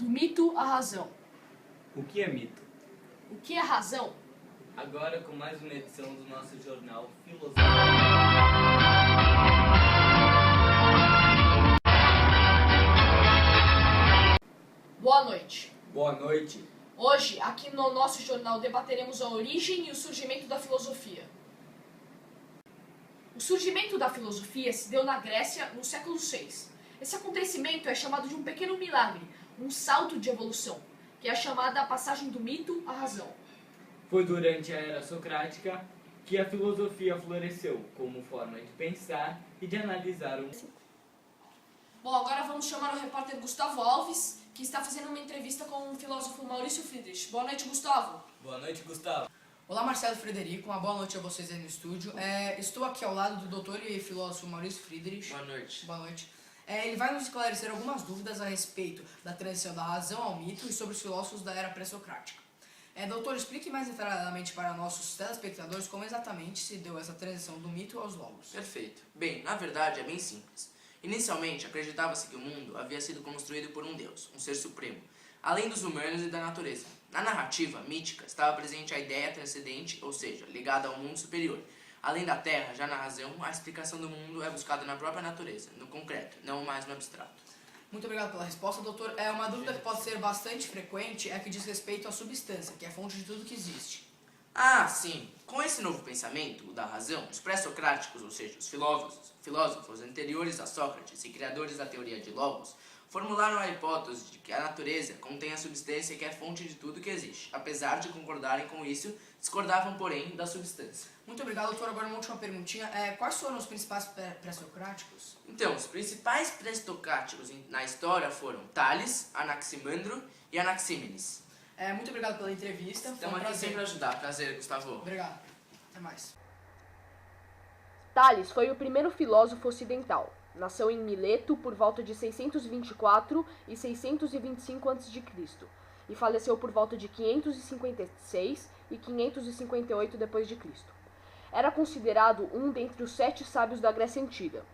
Do mito à razão. O que é mito? O que é razão? Agora com mais uma edição do nosso jornal Filosofia. Boa noite. Boa noite. Hoje, aqui no nosso jornal, debateremos a origem e o surgimento da filosofia. O surgimento da filosofia se deu na Grécia no século VI. Esse acontecimento é chamado de um pequeno milagre, um salto de evolução, que é chamada a passagem do mito à razão. Foi durante a era socrática que a filosofia floresceu como forma de pensar e de analisar o mundo. Bom, agora vamos chamar o repórter Gustavo Alves, que está fazendo uma entrevista com o filósofo Maurício Friedrich. Boa noite, Gustavo. Boa noite, Gustavo. Olá, Marcelo e Frederico, uma boa noite a vocês aí no estúdio. Estou aqui ao lado do doutor e filósofo Maurício Friedrich. Boa noite. Boa noite. Ele vai nos esclarecer algumas dúvidas a respeito da transição da razão ao mito e sobre os filósofos da era pré-socrática. Doutor, explique mais detalhadamente para nossos telespectadores como exatamente se deu essa transição do mito aos logos. Perfeito. Bem, na verdade é bem simples. Inicialmente, acreditava-se que o mundo havia sido construído por um Deus, um ser supremo, além dos humanos e da natureza. Na narrativa mítica estava presente a ideia transcendente, ou seja, ligada ao mundo superior. Além da Terra, já na razão, a explicação do mundo é buscada na própria natureza, no concreto, não mais no abstrato. Muito obrigado pela resposta, doutor. Uma dúvida que pode ser bastante frequente é a que diz respeito à substância, que é a fonte de tudo que existe. Ah, sim. Com esse novo pensamento, o da razão, os pré-socráticos, ou seja, os filósofos anteriores a Sócrates e criadores da teoria de Logos, formularam a hipótese de que a natureza contém a substância que é fonte de tudo que existe. Apesar de concordarem com isso, discordavam, porém, da substância. Muito obrigado, doutor. Agora uma última perguntinha. Quais foram os principais pré-socráticos? Então, os principais pré-socráticos na história foram Tales, Anaximandro e Anaxímenes. Muito obrigado pela entrevista. Estamos aqui sempre para ajudar. Prazer, Gustavo. Obrigado. Até mais. Tales foi o primeiro filósofo ocidental. Nasceu em Mileto por volta de 624 e 625 a.C. e faleceu por volta de 556 e 558 d.C. Era considerado um dentre os 7 sábios da Grécia Antiga.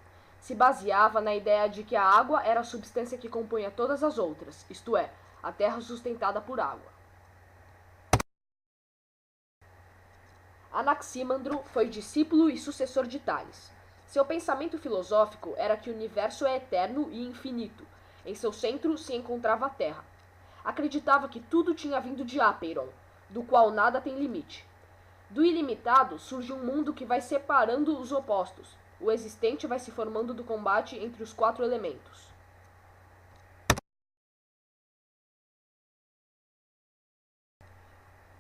Se baseava na ideia de que a água era a substância que compunha todas as outras, isto é, a terra sustentada por água. Anaximandro foi discípulo e sucessor de Tales. Seu pensamento filosófico era que o universo é eterno e infinito. Em seu centro se encontrava a Terra. Acreditava que tudo tinha vindo de Apeiron, do qual nada tem limite. Do ilimitado surge um mundo que vai separando os opostos. O existente vai se formando do combate entre os 4 elementos.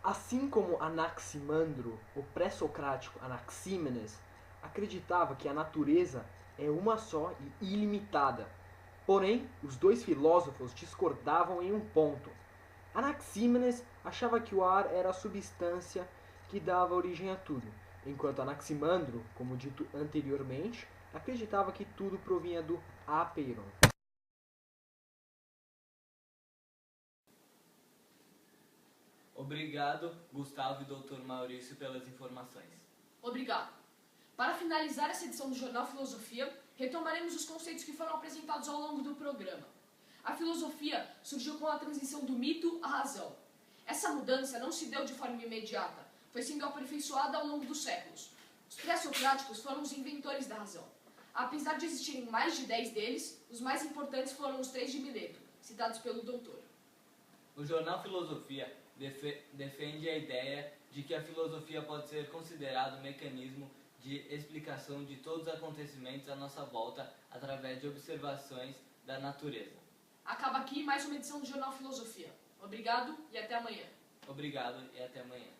Assim como Anaximandro, o pré-socrático Anaxímenes acreditava que a natureza é uma só e ilimitada. Porém, os dois filósofos discordavam em um ponto. Anaxímenes achava que o ar era a substância que dava origem a tudo, enquanto Anaximandro, como dito anteriormente, acreditava que tudo provinha do Apeiron. Obrigado, Gustavo e Dr. Maurício, pelas informações. Obrigado. Para finalizar essa edição do Jornal Filosofia, retomaremos os conceitos que foram apresentados ao longo do programa. A filosofia surgiu com a transição do mito à razão. Essa mudança não se deu de forma imediata, foi sendo aperfeiçoada ao longo dos séculos. Os pré-socráticos foram os inventores da razão. Apesar de existirem mais de 10 deles, os mais importantes foram os 3 de Mileto, citados pelo doutor. O jornal Filosofia defende a ideia de que a filosofia pode ser considerado um mecanismo de explicação de todos os acontecimentos à nossa volta através de observações da natureza. Acaba aqui mais uma edição do Jornal Filosofia. Obrigado e até amanhã. Obrigado e até amanhã.